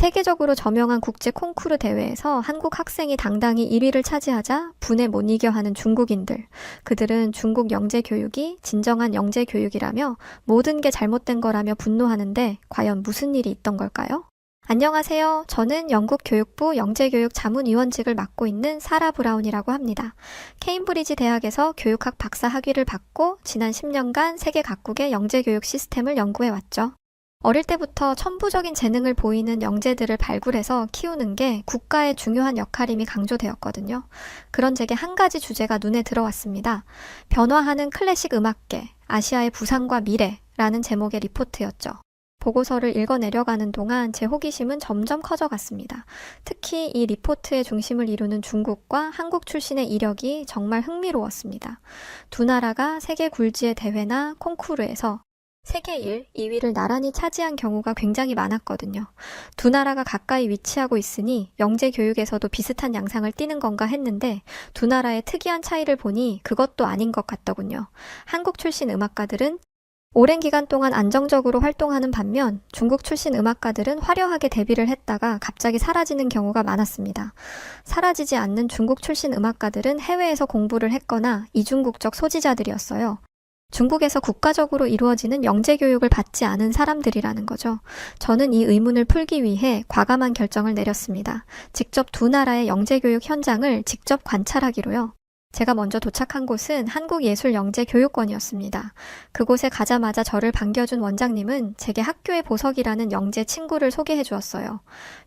세계적으로 저명한 국제 콩쿠르 대회에서 한국 학생이 당당히 1위를 차지하자 분에 못 이겨 하는 중국인들. 그들은 중국 영재 교육이 진정한 영재 교육이라며 모든 게 잘못된 거라며 분노하는데 과연 무슨 일이 있던 걸까요? 안녕하세요. 저는 영국 교육부 영재교육 자문위원직을 맡고 있는 사라 브라운이라고 합니다. 케임브리지 대학에서 교육학 박사 학위를 받고 지난 10년간 세계 각국의 영재교육 시스템을 연구해왔죠. 어릴 때부터 천부적인 재능을 보이는 영재들을 발굴해서 키우는 게 국가의 중요한 역할임이 강조되었거든요. 그런 제게 한 가지 주제가 눈에 들어왔습니다. 변화하는 클래식 음악계, 아시아의 부상과 미래라는 제목의 리포트였죠. 보고서를 읽어내려가는 동안 제 호기심은 점점 커져갔습니다. 특히 이 리포트의 중심을 이루는 중국과 한국 출신의 이력이 정말 흥미로웠습니다. 두 나라가 세계 굴지의 대회나 콩쿠르에서 세계 1, 2위를 나란히 차지한 경우가 굉장히 많았거든요. 두 나라가 가까이 위치하고 있으니 영재 교육에서도 비슷한 양상을 띠는 건가 했는데 두 나라의 특이한 차이를 보니 그것도 아닌 것 같더군요. 한국 출신 음악가들은 오랜 기간 동안 안정적으로 활동하는 반면 중국 출신 음악가들은 화려하게 데뷔를 했다가 갑자기 사라지는 경우가 많았습니다. 사라지지 않는 중국 출신 음악가들은 해외에서 공부를 했거나 이중국적 소지자들이었어요. 중국에서 국가적으로 이루어지는 영재 교육을 받지 않은 사람들이라는 거죠. 저는 이 의문을 풀기 위해 과감한 결정을 내렸습니다. 직접 두 나라의 영재 교육 현장을 직접 관찰하기로요. 제가 먼저 도착한 곳은 한국예술영재교육원이었습니다. 그곳에 가자마자 저를 반겨준 원장님은 제게 학교의 보석이라는 영재 친구를 소개해 주었어요.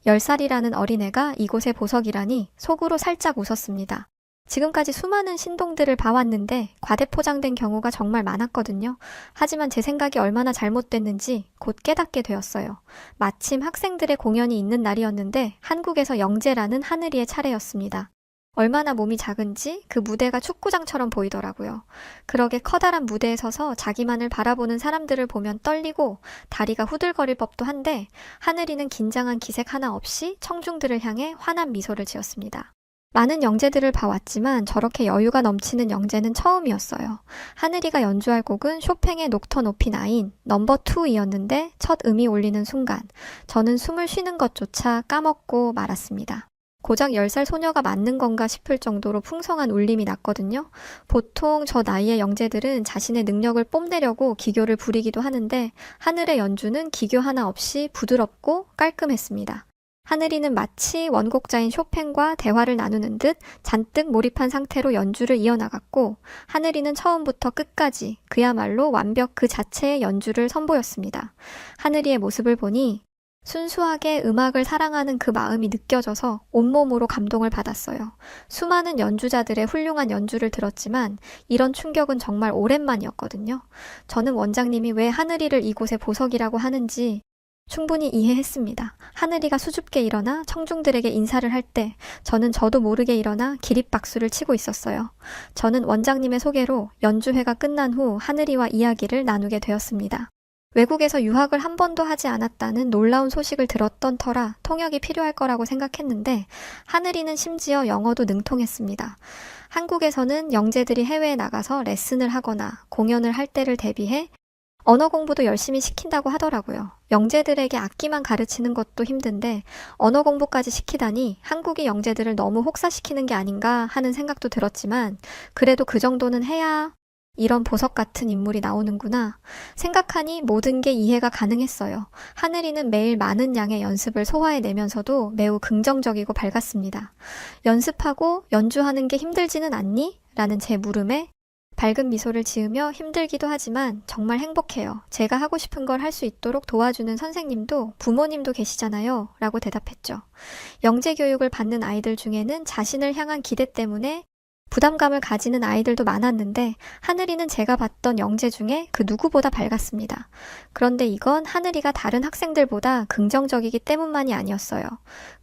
10살이라는 어린애가 이곳의 보석이라니 속으로 살짝 웃었습니다. 지금까지 수많은 신동들을 봐왔는데 과대포장된 경우가 정말 많았거든요. 하지만 제 생각이 얼마나 잘못됐는지 곧 깨닫게 되었어요. 마침 학생들의 공연이 있는 날이었는데 한국에서 영재라는 하늘이의 차례였습니다. 얼마나 몸이 작은지 그 무대가 축구장처럼 보이더라고요. 그러게 커다란 무대에 서서 자기만을 바라보는 사람들을 보면 떨리고 다리가 후들거릴 법도 한데 하늘이는 긴장한 기색 하나 없이 청중들을 향해 환한 미소를 지었습니다. 많은 영재들을 봐왔지만 저렇게 여유가 넘치는 영재는 처음이었어요. 하늘이가 연주할 곡은 쇼팽의 녹턴 오피 9 넘버 2이었는데 첫 음이 울리는 순간 저는 숨을 쉬는 것조차 까먹고 말았습니다. 고작 10살 소녀가 맞는 건가 싶을 정도로 풍성한 울림이 났거든요. 보통 저 나이의 영재들은 자신의 능력을 뽐내려고 기교를 부리기도 하는데 하늘의 연주는 기교 하나 없이 부드럽고 깔끔했습니다. 하늘이는 마치 원곡자인 쇼팽과 대화를 나누는 듯 잔뜩 몰입한 상태로 연주를 이어나갔고 하늘이는 처음부터 끝까지 그야말로 완벽 그 자체의 연주를 선보였습니다. 하늘이의 모습을 보니 순수하게 음악을 사랑하는 그 마음이 느껴져서 온몸으로 감동을 받았어요. 수많은 연주자들의 훌륭한 연주를 들었지만 이런 충격은 정말 오랜만이었거든요. 저는 원장님이 왜 하늘이를 이곳의 보석이라고 하는지 충분히 이해했습니다. 하늘이가 수줍게 일어나 청중들에게 인사를 할 때 저는 저도 모르게 일어나 기립박수를 치고 있었어요. 저는 원장님의 소개로 연주회가 끝난 후 하늘이와 이야기를 나누게 되었습니다. 외국에서 유학을 한 번도 하지 않았다는 놀라운 소식을 들었던 터라 통역이 필요할 거라고 생각했는데 하늘이는 심지어 영어도 능통했습니다. 한국에서는 영재들이 해외에 나가서 레슨을 하거나 공연을 할 때를 대비해 언어 공부도 열심히 시킨다고 하더라고요. 영재들에게 악기만 가르치는 것도 힘든데 언어 공부까지 시키다니 한국이 영재들을 너무 혹사시키는 게 아닌가 하는 생각도 들었지만 그래도 그 정도는 해야 이런 보석 같은 인물이 나오는구나 생각하니 모든 게 이해가 가능했어요. 하늘이는 매일 많은 양의 연습을 소화해내면서도 매우 긍정적이고 밝았습니다. 연습하고 연주하는 게 힘들지는 않니? 라는 제 물음에 밝은 미소를 지으며 힘들기도 하지만 정말 행복해요. 제가 하고 싶은 걸 할 수 있도록 도와주는 선생님도 부모님도 계시잖아요. 라고 대답했죠. 영재 교육을 받는 아이들 중에는 자신을 향한 기대 때문에 부담감을 가지는 아이들도 많았는데 하늘이는 제가 봤던 영재 중에 그 누구보다 밝았습니다. 그런데 이건 하늘이가 다른 학생들보다 긍정적이기 때문만이 아니었어요.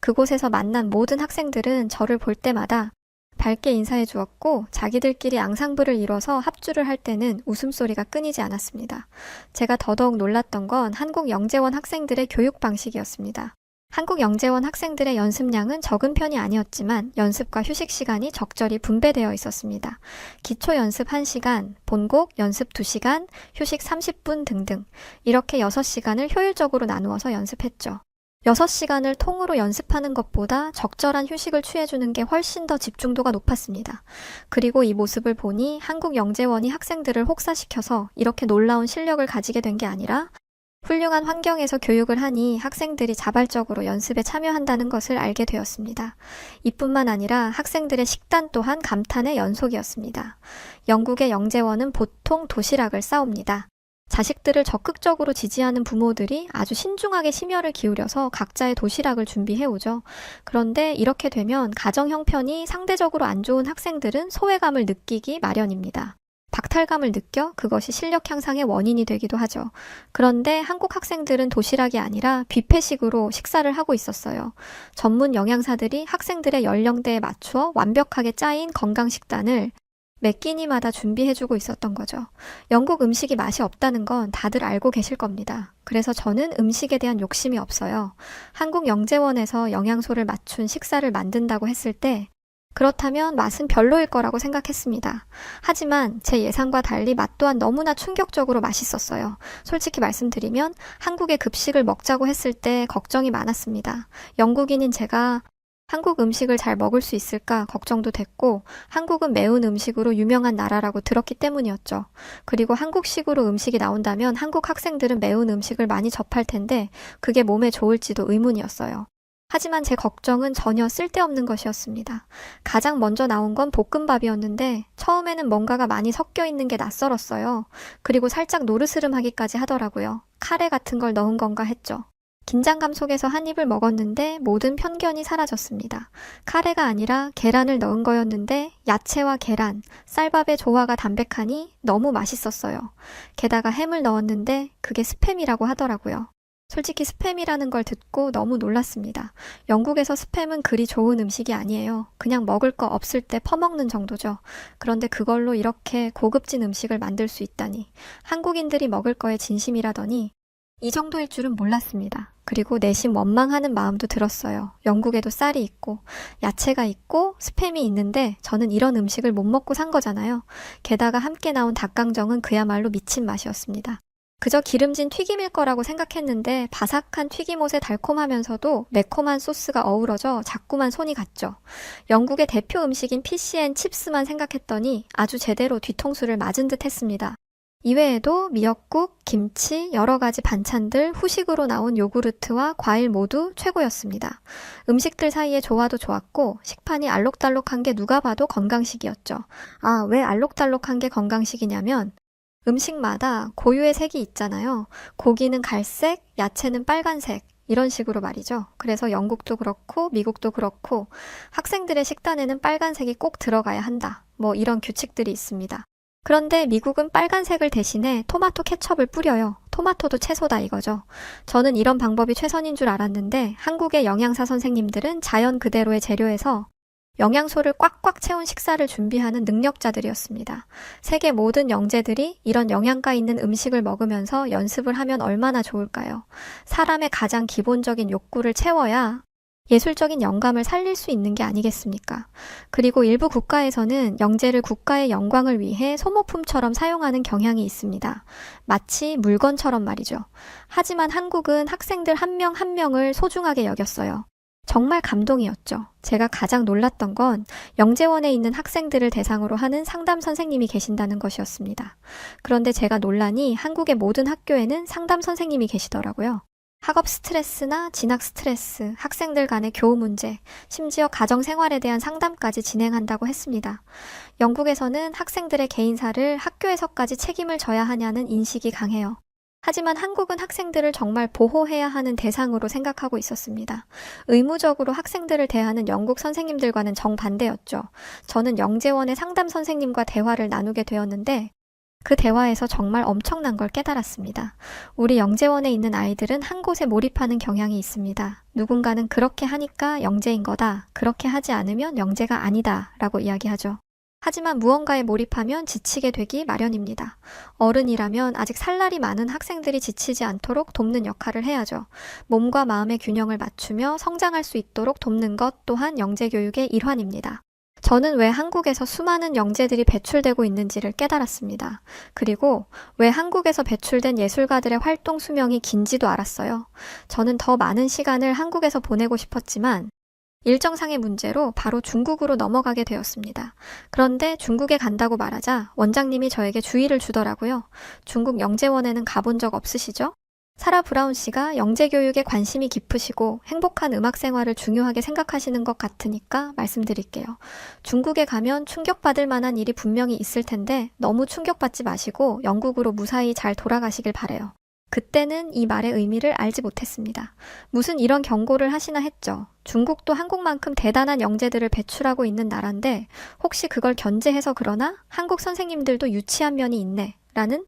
그곳에서 만난 모든 학생들은 저를 볼 때마다 밝게 인사해 주었고 자기들끼리 앙상블을 이뤄서 합주를 할 때는 웃음소리가 끊이지 않았습니다. 제가 더더욱 놀랐던 건 한국영재원 학생들의 교육 방식이었습니다. 한국영재원 학생들의 연습량은 적은 편이 아니었지만 연습과 휴식 시간이 적절히 분배되어 있었습니다. 기초 연습 1시간, 본곡 연습 2시간, 휴식 30분 등등 이렇게 6시간을 효율적으로 나누어서 연습했죠. 6시간을 통으로 연습하는 것보다 적절한 휴식을 취해주는 게 훨씬 더 집중도가 높았습니다. 그리고 이 모습을 보니 한국영재원이 학생들을 혹사시켜서 이렇게 놀라운 실력을 가지게 된 게 아니라 훌륭한 환경에서 교육을 하니 학생들이 자발적으로 연습에 참여한다는 것을 알게 되었습니다. 이뿐만 아니라 학생들의 식단 또한 감탄의 연속이었습니다. 영국의 영재원은 보통 도시락을 싸옵니다. 자식들을 적극적으로 지지하는 부모들이 아주 신중하게 심혈을 기울여서 각자의 도시락을 준비해오죠. 그런데 이렇게 되면 가정 형편이 상대적으로 안 좋은 학생들은 소외감을 느끼기 마련입니다. 박탈감을 느껴 그것이 실력 향상의 원인이 되기도 하죠. 그런데 한국 학생들은 도시락이 아니라 뷔페식으로 식사를 하고 있었어요. 전문 영양사들이 학생들의 연령대에 맞추어 완벽하게 짜인 건강식단을 매 끼니마다 준비해주고 있었던 거죠. 영국 음식이 맛이 없다는 건 다들 알고 계실 겁니다. 그래서 저는 음식에 대한 욕심이 없어요. 한국 영재원에서 영양소를 맞춘 식사를 만든다고 했을 때 그렇다면 맛은 별로일 거라고 생각했습니다. 하지만 제 예상과 달리 맛 또한 너무나 충격적으로 맛있었어요. 솔직히 말씀드리면 한국의 급식을 먹자고 했을 때 걱정이 많았습니다. 영국인인 제가 한국 음식을 잘 먹을 수 있을까 걱정도 됐고 한국은 매운 음식으로 유명한 나라라고 들었기 때문이었죠. 그리고 한국식으로 음식이 나온다면 한국 학생들은 매운 음식을 많이 접할 텐데 그게 몸에 좋을지도 의문이었어요. 하지만 제 걱정은 전혀 쓸데없는 것이었습니다. 가장 먼저 나온 건 볶음밥이었는데 처음에는 뭔가가 많이 섞여 있는 게 낯설었어요. 그리고 살짝 노르스름하기까지 하더라고요. 카레 같은 걸 넣은 건가 했죠. 긴장감 속에서 한 입을 먹었는데 모든 편견이 사라졌습니다. 카레가 아니라 계란을 넣은 거였는데 야채와 계란, 쌀밥의 조화가 담백하니 너무 맛있었어요. 게다가 햄을 넣었는데 그게 스팸이라고 하더라고요. 솔직히 스팸이라는 걸 듣고 너무 놀랐습니다. 영국에서 스팸은 그리 좋은 음식이 아니에요. 그냥 먹을 거 없을 때 퍼먹는 정도죠. 그런데 그걸로 이렇게 고급진 음식을 만들 수 있다니. 한국인들이 먹을 거에 진심이라더니 이 정도일 줄은 몰랐습니다. 그리고 내심 원망하는 마음도 들었어요. 영국에도 쌀이 있고 야채가 있고 스팸이 있는데 저는 이런 음식을 못 먹고 산 거잖아요. 게다가 함께 나온 닭강정은 그야말로 미친 맛이었습니다. 그저 기름진 튀김일 거라고 생각했는데 바삭한 튀김옷에 달콤하면서도 매콤한 소스가 어우러져 자꾸만 손이 갔죠. 영국의 대표 음식인 피시앤칩스만 생각했더니 아주 제대로 뒤통수를 맞은 듯 했습니다. 이외에도 미역국, 김치, 여러 가지 반찬들, 후식으로 나온 요구르트와 과일 모두 최고였습니다. 음식들 사이의 조화도 좋았고 식판이 알록달록한 게 누가 봐도 건강식이었죠. 아, 왜 알록달록한 게 건강식이냐면 음식마다 고유의 색이 있잖아요. 고기는 갈색, 야채는 빨간색. 이런 식으로 말이죠. 그래서 영국도 그렇고 미국도 그렇고 학생들의 식단에는 빨간색이 꼭 들어가야 한다. 뭐 이런 규칙들이 있습니다. 그런데 미국은 빨간색을 대신에 토마토 케첩을 뿌려요. 토마토도 채소다 이거죠. 저는 이런 방법이 최선인 줄 알았는데 한국의 영양사 선생님들은 자연 그대로의 재료에서 영양소를 꽉꽉 채운 식사를 준비하는 능력자들이었습니다. 세계 모든 영재들이 이런 영양가 있는 음식을 먹으면서 연습을 하면 얼마나 좋을까요? 사람의 가장 기본적인 욕구를 채워야 예술적인 영감을 살릴 수 있는 게 아니겠습니까? 그리고 일부 국가에서는 영재를 국가의 영광을 위해 소모품처럼 사용하는 경향이 있습니다. 마치 물건처럼 말이죠. 하지만 한국은 학생들 한 명 한 명을 소중하게 여겼어요. 정말 감동이었죠. 제가 가장 놀랐던 건 영재원에 있는 학생들을 대상으로 하는 상담 선생님이 계신다는 것이었습니다. 그런데 제가 놀라니 한국의 모든 학교에는 상담 선생님이 계시더라고요. 학업 스트레스나 진학 스트레스, 학생들 간의 교우 문제, 심지어 가정 생활에 대한 상담까지 진행한다고 했습니다. 영국에서는 학생들의 개인사를 학교에서까지 책임을 져야 하냐는 인식이 강해요. 하지만 한국은 학생들을 정말 보호해야 하는 대상으로 생각하고 있었습니다. 의무적으로 학생들을 대하는 영국 선생님들과는 정반대였죠. 저는 영재원의 상담 선생님과 대화를 나누게 되었는데 그 대화에서 정말 엄청난 걸 깨달았습니다. 우리 영재원에 있는 아이들은 한 곳에 몰입하는 경향이 있습니다. 누군가는 그렇게 하니까 영재인 거다. 그렇게 하지 않으면 영재가 아니다. 라고 이야기하죠. 하지만 무언가에 몰입하면 지치게 되기 마련입니다. 어른이라면 아직 살 날이 많은 학생들이 지치지 않도록 돕는 역할을 해야죠. 몸과 마음의 균형을 맞추며 성장할 수 있도록 돕는 것 또한 영재교육의 일환입니다. 저는 왜 한국에서 수많은 영재들이 배출되고 있는지를 깨달았습니다. 그리고 왜 한국에서 배출된 예술가들의 활동 수명이 긴지도 알았어요. 저는 더 많은 시간을 한국에서 보내고 싶었지만 일정상의 문제로 바로 중국으로 넘어가게 되었습니다. 그런데 중국에 간다고 말하자 원장님이 저에게 주의를 주더라고요. 중국 영재원에는 가본 적 없으시죠? 사라 브라운 씨가 영재 교육에 관심이 깊으시고 행복한 음악 생활을 중요하게 생각하시는 것 같으니까 말씀드릴게요. 중국에 가면 충격받을 만한 일이 분명히 있을 텐데 너무 충격받지 마시고 영국으로 무사히 잘 돌아가시길 바래요. 그때는 이 말의 의미를 알지 못했습니다. 무슨 이런 경고를 하시나 했죠. 중국도 한국만큼 대단한 영재들을 배출하고 있는 나라인데 혹시 그걸 견제해서 그러나 한국 선생님들도 유치한 면이 있네 라는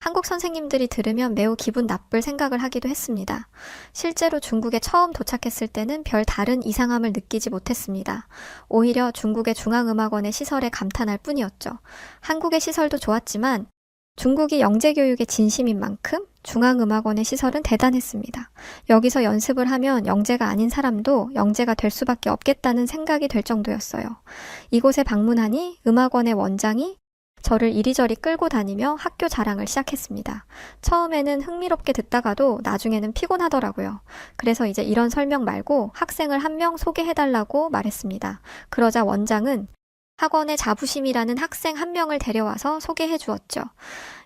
한국 선생님들이 들으면 매우 기분 나쁠 생각을 하기도 했습니다. 실제로 중국에 처음 도착했을 때는 별 다른 이상함을 느끼지 못했습니다. 오히려 중국의 중앙음악원의 시설에 감탄할 뿐이었죠. 한국의 시설도 좋았지만 중국이 영재교육에 진심인 만큼 중앙음악원의 시설은 대단했습니다. 여기서 연습을 하면 영재가 아닌 사람도 영재가 될 수밖에 없겠다는 생각이 될 정도였어요. 이곳에 방문하니 음악원의 원장이 저를 이리저리 끌고 다니며 학교 자랑을 시작했습니다. 처음에는 흥미롭게 듣다가도 나중에는 피곤하더라고요. 그래서 이제 이런 설명 말고 학생을 한 명 소개해달라고 말했습니다. 그러자 원장은 학원의 자부심이라는 학생 한 명을 데려와서 소개해 주었죠.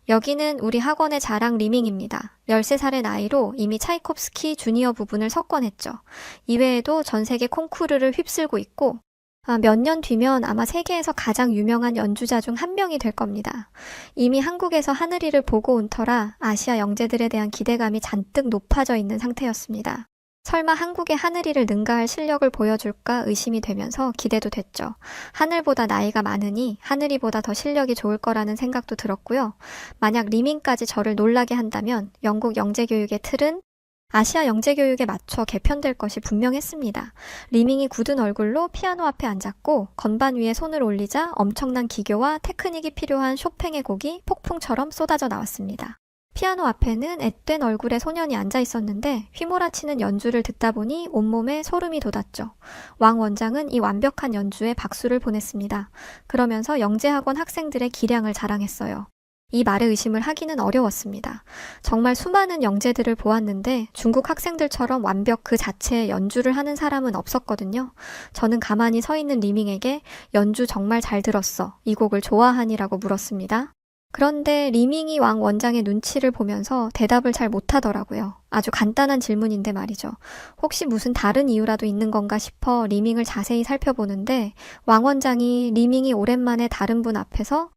여기는 우리 학원의 자랑 리밍입니다. 13살의 나이로 이미 차이콥스키 주니어 부분을 석권했죠. 이외에도 전 세계 콩쿠르를 휩쓸고 있고 몇 년 뒤면 아마 세계에서 가장 유명한 연주자 중 한 명이 될 겁니다. 이미 한국에서 하늘이를 보고 온 터라 아시아 영재들에 대한 기대감이 잔뜩 높아져 있는 상태였습니다. 설마 한국의 하늘이를 능가할 실력을 보여줄까 의심이 되면서 기대도 됐죠. 하늘보다 나이가 많으니 하늘이보다 더 실력이 좋을 거라는 생각도 들었고요. 만약 리밍까지 저를 놀라게 한다면 영국 영재교육의 틀은 아시아 영재교육에 맞춰 개편될 것이 분명했습니다. 리밍이 굳은 얼굴로 피아노 앞에 앉았고 건반 위에 손을 올리자 엄청난 기교와 테크닉이 필요한 쇼팽의 곡이 폭풍처럼 쏟아져 나왔습니다. 피아노 앞에는 앳된 얼굴의 소년이 앉아 있었는데 휘몰아치는 연주를 듣다 보니 온몸에 소름이 돋았죠. 왕 원장은 이 완벽한 연주에 박수를 보냈습니다. 그러면서 영재학원 학생들의 기량을 자랑했어요. 이 말에 의심을 하기는 어려웠습니다. 정말 수많은 영재들을 보았는데 중국 학생들처럼 완벽 그 자체의 연주를 하는 사람은 없었거든요. 저는 가만히 서 있는 리밍에게 연주 정말 잘 들었어. 이 곡을 좋아하니라고 물었습니다. 그런데 리밍이 왕 원장의 눈치를 보면서 대답을 잘 못하더라고요. 아주 간단한 질문인데 말이죠. 혹시 무슨 다른 이유라도 있는 건가 싶어 리밍을 자세히 살펴보는데 왕 원장이 리밍이 오랜만에 다른 분 앞에서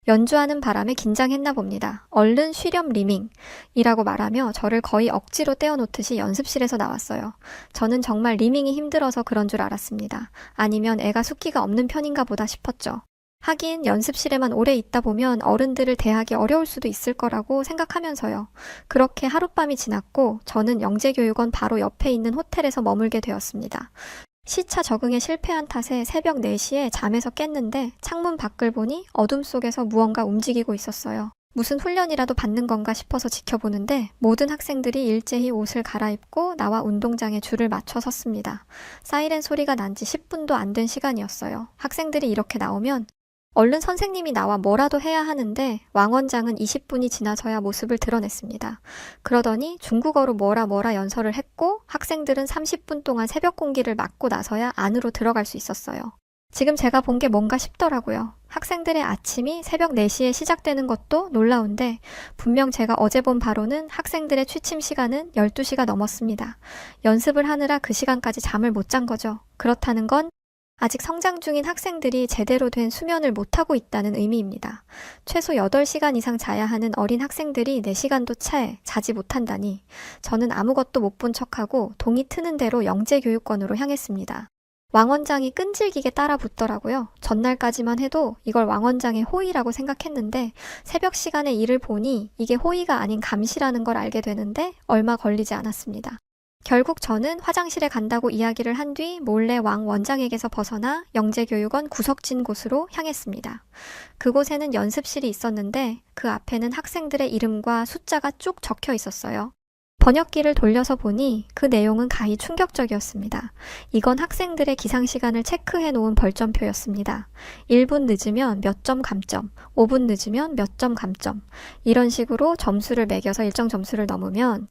연주하는 바람에 긴장했나 봅니다. 얼른 쉬렴 리밍이라고 말하며 저를 거의 억지로 떼어놓듯이 연습실에서 나왔어요. 저는 정말 리밍이 힘들어서 그런 줄 알았습니다. 아니면 애가 숫기가 없는 편인가 보다 싶었죠. 하긴 연습실에만 오래 있다 보면 어른들을 대하기 어려울 수도 있을 거라고 생각하면서요. 그렇게 하룻밤이 지났고 저는 영재교육원 바로 옆에 있는 호텔에서 머물게 되었습니다. 시차 적응에 실패한 탓에 새벽 4시에 잠에서 깼는데 창문 밖을 보니 어둠 속에서 무언가 움직이고 있었어요. 무슨 훈련이라도 받는 건가 싶어서 지켜보는데 모든 학생들이 일제히 옷을 갈아입고 나와 운동장에 줄을 맞춰 섰습니다. 사이렌 소리가 난 지 10분도 안 된 시간이었어요. 학생들이 이렇게 나오면 얼른 선생님이 나와 뭐라도 해야 하는데 왕 원장은 20분이 지나서야 모습을 드러냈습니다. 그러더니 중국어로 뭐라 연설을 했고 학생들은 30분 동안 새벽 공기를 맞고 나서야 안으로 들어갈 수 있었어요. 지금 제가 본 게 뭔가 싶더라고요. 학생들의 아침이 새벽 4시에 시작되는 것도 놀라운데 분명 제가 어제 본 바로는 학생들의 취침 시간은 12시가 넘었습니다. 연습을 하느라 그 시간까지 잠을 못 잔 거죠. 그렇다는 건 아직 성장 중인 학생들이 제대로 된 수면을 못하고 있다는 의미입니다. 최소 8시간 이상 자야 하는 어린 학생들이 4시간도 채 자지 못한다니 저는 아무것도 못 본 척하고 동이 트는 대로 영재교육원으로 향했습니다. 왕 원장이 끈질기게 따라 붙더라고요. 전날까지만 해도 이걸 왕 원장의 호의라고 생각했는데 새벽 시간에 일을 보니 이게 호의가 아닌 감시라는 걸 알게 되는데 얼마 걸리지 않았습니다. 결국 저는 화장실에 간다고 이야기를 한 뒤 몰래 왕 원장에게서 벗어나 영재교육원 구석진 곳으로 향했습니다. 그곳에는 연습실이 있었는데 그 앞에는 학생들의 이름과 숫자가 쭉 적혀 있었어요. 번역기를 돌려서 보니 그 내용은 가히 충격적이었습니다. 이건 학생들의 기상시간을 체크해 놓은 벌점표였습니다. 1분 늦으면 몇 점 감점, 5분 늦으면 몇 점 감점, 이런 식으로 점수를 매겨서 일정 점수를 넘으면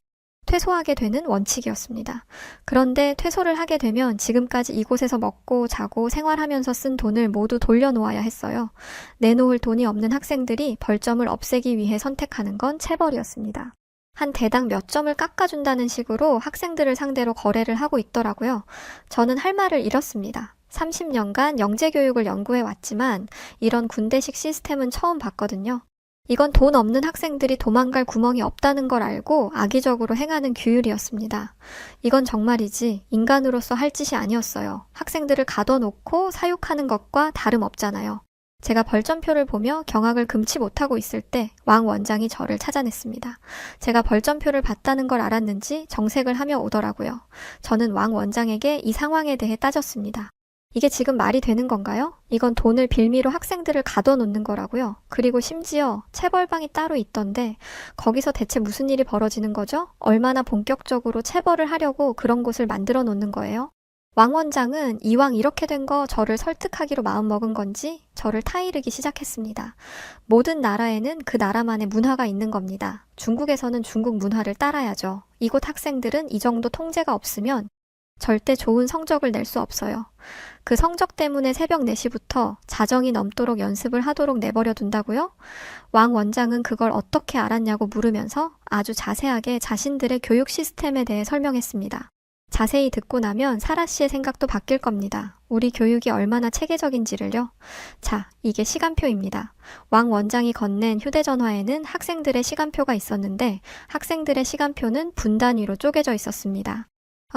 퇴소하게 되는 원칙이었습니다. 그런데 퇴소를 하게 되면 지금까지 이곳에서 먹고 자고 생활하면서 쓴 돈을 모두 돌려놓아야 했어요. 내놓을 돈이 없는 학생들이 벌점을 없애기 위해 선택하는 건 체벌이었습니다. 한 대당 몇 점을 깎아준다는 식으로 학생들을 상대로 거래를 하고 있더라고요. 저는 할 말을 잃었습니다. 30년간 영재교육을 연구해 왔지만 이런 군대식 시스템은 처음 봤거든요. 이건 돈 없는 학생들이 도망갈 구멍이 없다는 걸 알고 악의적으로 행하는 규율이었습니다. 이건 정말이지 인간으로서 할 짓이 아니었어요. 학생들을 가둬놓고 사육하는 것과 다름없잖아요. 제가 벌점표를 보며 경악을 금치 못하고 있을 때 왕 원장이 저를 찾아냈습니다. 제가 벌점표를 봤다는 걸 알았는지 정색을 하며 오더라고요. 저는 왕 원장에게 이 상황에 대해 따졌습니다. 이게 지금 말이 되는 건가요? 이건 돈을 빌미로 학생들을 가둬놓는 거라고요. 그리고 심지어 체벌방이 따로 있던데 거기서 대체 무슨 일이 벌어지는 거죠? 얼마나 본격적으로 체벌을 하려고 그런 곳을 만들어 놓는 거예요? 왕 원장은 이왕 이렇게 된 거 저를 설득하기로 마음먹은 건지 저를 타이르기 시작했습니다. 모든 나라에는 그 나라만의 문화가 있는 겁니다. 중국에서는 중국 문화를 따라야죠. 이곳 학생들은 이 정도 통제가 없으면 절대 좋은 성적을 낼 수 없어요. 그 성적 때문에 새벽 4시부터 자정이 넘도록 연습을 하도록 내버려 둔다고요? 왕 원장은 그걸 어떻게 알았냐고 물으면서 아주 자세하게 자신들의 교육 시스템에 대해 설명했습니다. 자세히 듣고 나면 사라 씨의 생각도 바뀔 겁니다. 우리 교육이 얼마나 체계적인지를요. 자, 이게 시간표입니다. 왕 원장이 건넨 휴대전화에는 학생들의 시간표가 있었는데 학생들의 시간표는 분 단위로 쪼개져 있었습니다.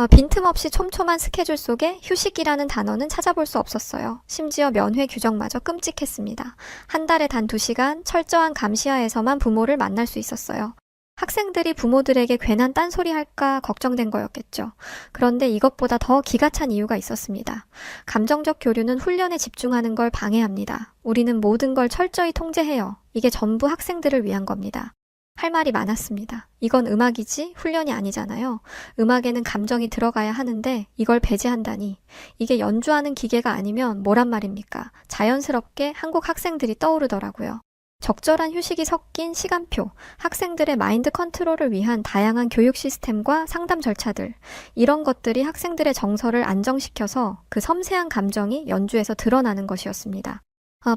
빈틈없이 촘촘한 스케줄 속에 휴식이라는 단어는 찾아볼 수 없었어요. 심지어 면회 규정마저 끔찍했습니다. 한 달에 단 2시간 철저한 감시하에서만 부모를 만날 수 있었어요. 학생들이 부모들에게 괜한 딴소리 할까 걱정된 거였겠죠. 그런데 이것보다 더 기가 찬 이유가 있었습니다. 감정적 교류는 훈련에 집중하는 걸 방해합니다. 우리는 모든 걸 철저히 통제해요. 이게 전부 학생들을 위한 겁니다. 할 말이 많았습니다. 이건 음악이지 훈련이 아니잖아요. 음악에는 감정이 들어가야 하는데 이걸 배제한다니. 이게 연주하는 기계가 아니면 뭐란 말입니까? 자연스럽게 한국 학생들이 떠오르더라고요. 적절한 휴식이 섞인 시간표, 학생들의 마인드 컨트롤을 위한 다양한 교육 시스템과 상담 절차들, 이런 것들이 학생들의 정서를 안정시켜서 그 섬세한 감정이 연주에서 드러나는 것이었습니다.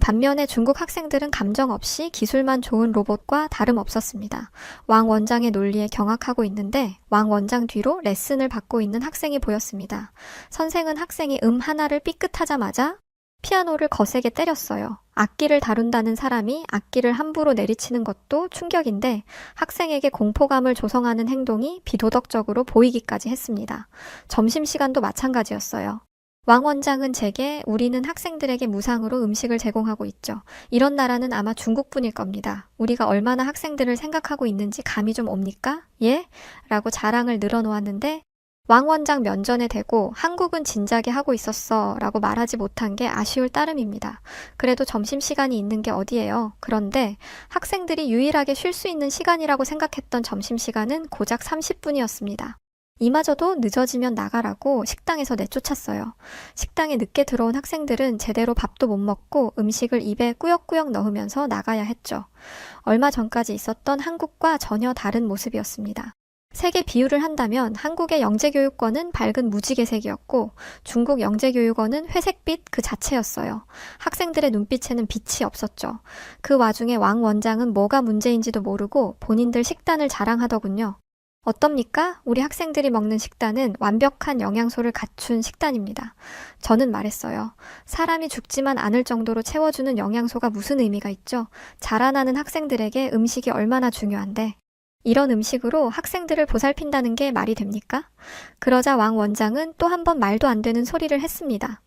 반면에 중국 학생들은 감정 없이 기술만 좋은 로봇과 다름없었습니다. 왕 원장의 논리에 경악하고 있는데 왕 원장 뒤로 레슨을 받고 있는 학생이 보였습니다. 선생은 학생이 하나를 삐끗하자마자 피아노를 거세게 때렸어요. 악기를 다룬다는 사람이 악기를 함부로 내리치는 것도 충격인데 학생에게 공포감을 조성하는 행동이 비도덕적으로 보이기까지 했습니다. 점심시간도 마찬가지였어요. 왕 원장은 제게 우리는 학생들에게 무상으로 음식을 제공하고 있죠. 이런 나라는 아마 중국뿐일 겁니다. 우리가 얼마나 학생들을 생각하고 있는지 감이 좀 옵니까? 예? 라고 자랑을 늘어놓았는데 왕 원장 면전에 대고 한국은 진작에 하고 있었어 라고 말하지 못한 게 아쉬울 따름입니다. 그래도 점심시간이 있는 게 어디예요. 그런데 학생들이 유일하게 쉴 수 있는 시간이라고 생각했던 점심시간은 고작 30분이었습니다. 이마저도 늦어지면 나가라고 식당에서 내쫓았어요. 식당에 늦게 들어온 학생들은 제대로 밥도 못 먹고 음식을 입에 꾸역꾸역 넣으면서 나가야 했죠. 얼마 전까지 있었던 한국과 전혀 다른 모습이었습니다. 색의 비유를 한다면 한국의 영재교육원은 밝은 무지개색이었고 중국 영재교육원은 회색빛 그 자체였어요. 학생들의 눈빛에는 빛이 없었죠. 그 와중에 왕 원장은 뭐가 문제인지도 모르고 본인들 식단을 자랑하더군요. 어떻습니까? 우리 학생들이 먹는 식단은 완벽한 영양소를 갖춘 식단입니다. 저는 말했어요. 사람이 죽지만 않을 정도로 채워주는 영양소가 무슨 의미가 있죠? 자라나는 학생들에게 음식이 얼마나 중요한데. 이런 음식으로 학생들을 보살핀다는 게 말이 됩니까? 그러자 왕 원장은 또 한 번 말도 안 되는 소리를 했습니다.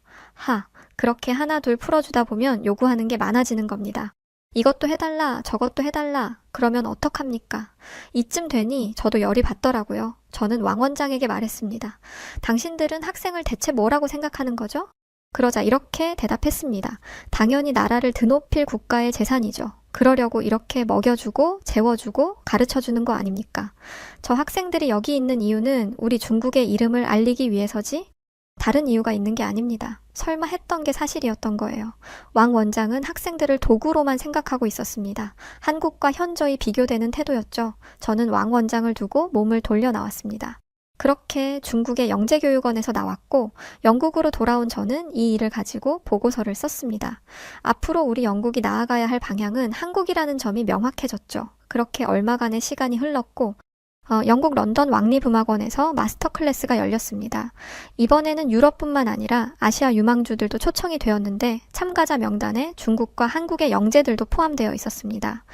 그렇게 하나 둘 풀어주다 보면 요구하는 게 많아지는 겁니다. 이것도 해달라, 저것도 해달라. 그러면 어떡합니까? 이쯤 되니 저도 열이 받더라고요. 저는 왕 원장에게 말했습니다. 당신들은 학생을 대체 뭐라고 생각하는 거죠? 그러자 이렇게 대답했습니다. 당연히 나라를 드높일 국가의 재산이죠. 그러려고 이렇게 먹여주고 재워주고 가르쳐주는 거 아닙니까? 저 학생들이 여기 있는 이유는 우리 중국의 이름을 알리기 위해서지 다른 이유가 있는 게 아닙니다. 설마 했던 게 사실이었던 거예요. 왕 원장은 학생들을 도구로만 생각하고 있었습니다. 한국과 현저히 비교되는 태도였죠. 저는 왕 원장을 두고 몸을 돌려 나왔습니다. 그렇게 중국의 영재교육원에서 나왔고 영국으로 돌아온 저는 이 일을 가지고 보고서를 썼습니다. 앞으로 우리 영국이 나아가야 할 방향은 한국이라는 점이 명확해졌죠. 그렇게 얼마간의 시간이 흘렀고 영국 런던 왕립음악원에서 마스터 클래스가 열렸습니다. 이번에는 유럽뿐만 아니라 아시아 유망주들도 초청이 되었는데 참가자 명단에 중국과 한국의 영재들도 포함되어 있었습니다.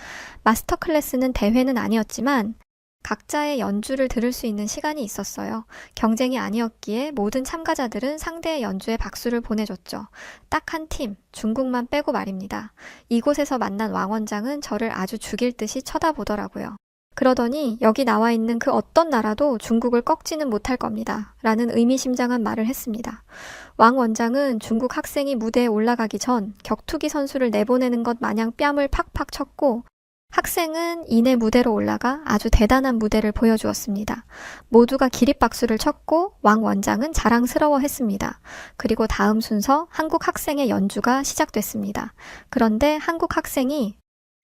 마스터 클래스는 대회는 아니었지만 각자의 연주를 들을 수 있는 시간이 있었어요. 경쟁이 아니었기에 모든 참가자들은 상대의 연주에 박수를 보내줬죠. 딱 한 팀, 중국만 빼고 말입니다. 이곳에서 만난 왕 원장은 저를 아주 죽일 듯이 쳐다보더라고요. 그러더니 여기 나와 있는 그 어떤 나라도 중국을 꺾지는 못할 겁니다. 라는 의미심장한 말을 했습니다. 왕 원장은 중국 학생이 무대에 올라가기 전 격투기 선수를 내보내는 것 마냥 뺨을 팍팍 쳤고 학생은 이내 무대로 올라가 아주 대단한 무대를 보여주었습니다. 모두가 기립박수를 쳤고 왕 원장은 자랑스러워했습니다. 그리고 다음 순서 한국 학생의 연주가 시작됐습니다. 그런데 한국 학생이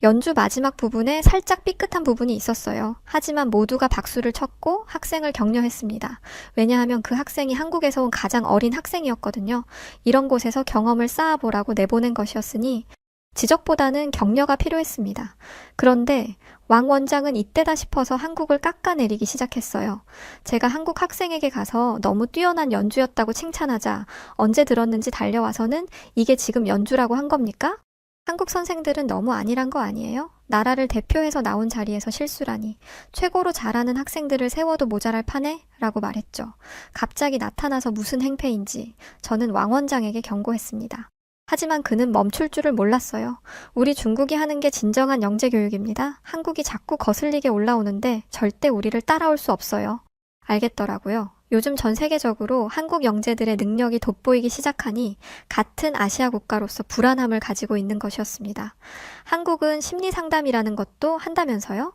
연주 마지막 부분에 살짝 삐끗한 부분이 있었어요. 하지만 모두가 박수를 쳤고 학생을 격려했습니다. 왜냐하면 그 학생이 한국에서 온 가장 어린 학생이었거든요. 이런 곳에서 경험을 쌓아보라고 내보낸 것이었으니 지적보다는 격려가 필요했습니다. 그런데 왕 원장은 이때다 싶어서 한국을 깎아내리기 시작했어요. 제가 한국 학생에게 가서 너무 뛰어난 연주였다고 칭찬하자 언제 들었는지 달려와서는 이게 지금 연주라고 한 겁니까? 한국 선생들은 너무 아니란 거 아니에요? 나라를 대표해서 나온 자리에서 실수라니. 최고로 잘하는 학생들을 세워도 모자랄 판에? 라고 말했죠. 갑자기 나타나서 무슨 행패인지 저는 왕 원장에게 경고했습니다. 하지만 그는 멈출 줄을 몰랐어요. 우리 중국이 하는 게 진정한 영재교육입니다. 한국이 자꾸 거슬리게 올라오는데 절대 우리를 따라올 수 없어요. 알겠더라고요. 요즘 전 세계적으로 한국 영재들의 능력이 돋보이기 시작하니 같은 아시아 국가로서 불안함을 가지고 있는 것이었습니다. 한국은 심리상담이라는 것도 한다면서요?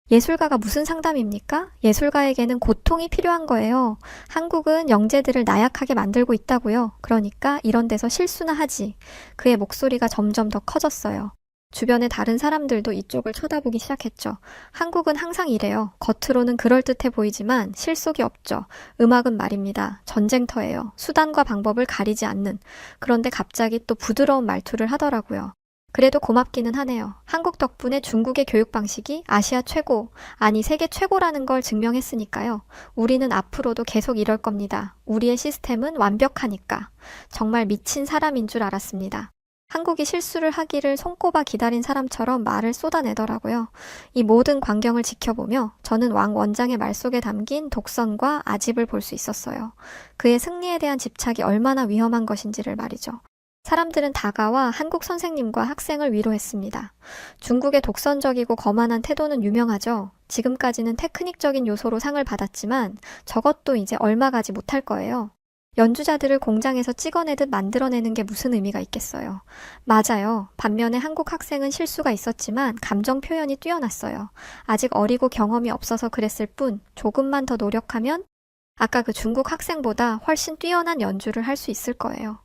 예술가가 무슨 상담입니까? 예술가에게는 고통이 필요한 거예요. 한국은 영재들을 나약하게 만들고 있다고요. 그러니까 이런 데서 실수나 하지. 그의 목소리가 점점 더 커졌어요. 주변의 다른 사람들도 이쪽을 쳐다보기 시작했죠. 한국은 항상 이래요. 겉으로는 그럴듯해 보이지만 실속이 없죠. 음악은 말입니다. 전쟁터예요. 수단과 방법을 가리지 않는. 그런데 갑자기 또 부드러운 말투를 하더라고요. 그래도 고맙기는 하네요. 한국 덕분에 중국의 교육 방식이 아시아 최고, 아니 세계 최고라는 걸 증명했으니까요. 우리는 앞으로도 계속 이럴 겁니다. 우리의 시스템은 완벽하니까. 정말 미친 사람인 줄 알았습니다. 한국이 실수를 하기를 손꼽아 기다린 사람처럼 말을 쏟아내더라고요. 이 모든 광경을 지켜보며 저는 왕 원장의 말 속에 담긴 독선과 아집을 볼 수 있었어요. 그의 승리에 대한 집착이 얼마나 위험한 것인지를 말이죠. 사람들은 다가와 한국 선생님과 학생을 위로했습니다. 중국의 독선적이고 거만한 태도는 유명하죠. 지금까지는 테크닉적인 요소로 상을 받았지만 저것도 이제 얼마 가지 못할 거예요. 연주자들을 공장에서 찍어내듯 만들어내는 게 무슨 의미가 있겠어요. 맞아요. 반면에 한국 학생은 실수가 있었지만 감정 표현이 뛰어났어요. 아직 어리고 경험이 없어서 그랬을 뿐 조금만 더 노력하면 아까 그 중국 학생보다 훨씬 뛰어난 연주를 할 수 있을 거예요.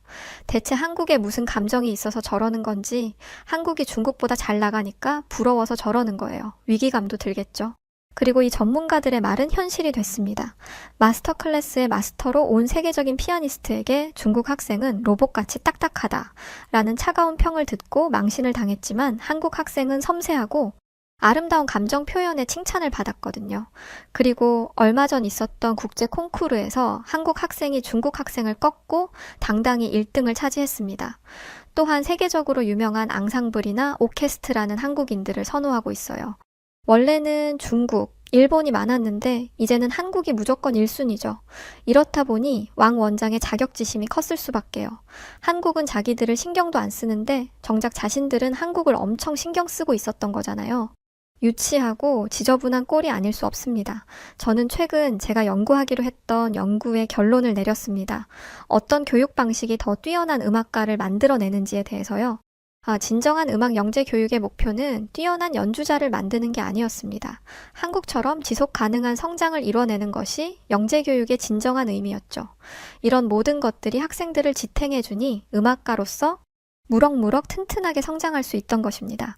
대체 한국에 무슨 감정이 있어서 저러는 건지 한국이 중국보다 잘 나가니까 부러워서 저러는 거예요. 위기감도 들겠죠. 그리고 이 전문가들의 말은 현실이 됐습니다. 마스터 클래스의 마스터로 온 세계적인 피아니스트에게 중국 학생은 로봇같이 딱딱하다 라는 차가운 평을 듣고 망신을 당했지만 한국 학생은 섬세하고 아름다운 감정 표현에 칭찬을 받았거든요. 그리고 얼마 전 있었던 국제 콩쿠르에서 한국 학생이 중국 학생을 꺾고 당당히 1등을 차지했습니다. 또한 세계적으로 유명한 앙상블이나 오케스트라는 한국인들을 선호하고 있어요. 원래는 중국, 일본이 많았는데 이제는 한국이 무조건 1순위죠. 이렇다 보니 왕 원장의 자격지심이 컸을 수밖에요. 한국은 자기들을 신경도 안 쓰는데 정작 자신들은 한국을 엄청 신경 쓰고 있었던 거잖아요. 유치하고 지저분한 꼴이 아닐 수 없습니다. 저는 최근 제가 연구하기로 했던 연구의 결론을 내렸습니다. 어떤 교육 방식이 더 뛰어난 음악가를 만들어내는지에 대해서요. 진정한 음악 영재 교육의 목표는 뛰어난 연주자를 만드는 게 아니었습니다. 한국처럼 지속 가능한 성장을 이뤄내는 것이 영재 교육의 진정한 의미였죠. 이런 모든 것들이 학생들을 지탱해주니 음악가로서 무럭무럭 튼튼하게 성장할 수 있던 것입니다.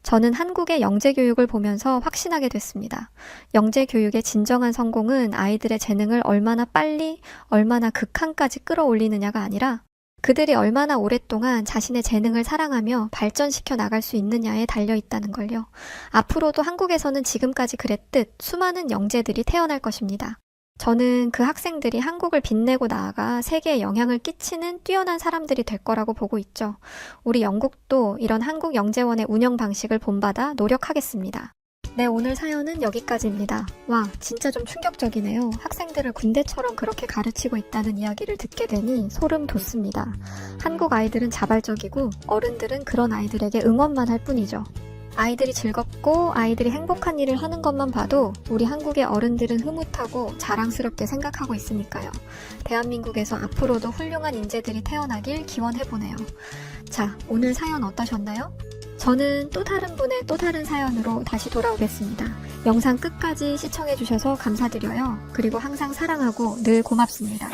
저는 한국의 영재 교육을 보면서 확신하게 됐습니다. 영재 교육의 진정한 성공은 아이들의 재능을 얼마나 빨리, 얼마나 극한까지 끌어올리느냐가 아니라 그들이 얼마나 오랫동안 자신의 재능을 사랑하며 발전시켜 나갈 수 있느냐에 달려 있다는 걸요. 앞으로도 한국에서는 지금까지 그랬듯 수많은 영재들이 태어날 것입니다. 저는 그 학생들이 한국을 빛내고 나아가 세계에 영향을 끼치는 뛰어난 사람들이 될 거라고 보고 있죠. 우리 영국도 이런 한국영재원의 운영 방식을 본받아 노력하겠습니다. 네, 오늘 사연은 여기까지입니다. 와, 진짜 좀 충격적이네요. 학생들을 군대처럼 그렇게 가르치고 있다는 이야기를 듣게 되니 소름 돋습니다. 한국 아이들은 자발적이고 어른들은 그런 아이들에게 응원만 할 뿐이죠. 아이들이 즐겁고 아이들이 행복한 일을 하는 것만 봐도 우리 한국의 어른들은 흐뭇하고 자랑스럽게 생각하고 있으니까요. 대한민국에서 앞으로도 훌륭한 인재들이 태어나길 기원해보네요. 자, 오늘 사연 어떠셨나요? 저는 또 다른 분의 또 다른 사연으로 다시 돌아오겠습니다. 영상 끝까지 시청해주셔서 감사드려요. 그리고 항상 사랑하고 늘 고맙습니다.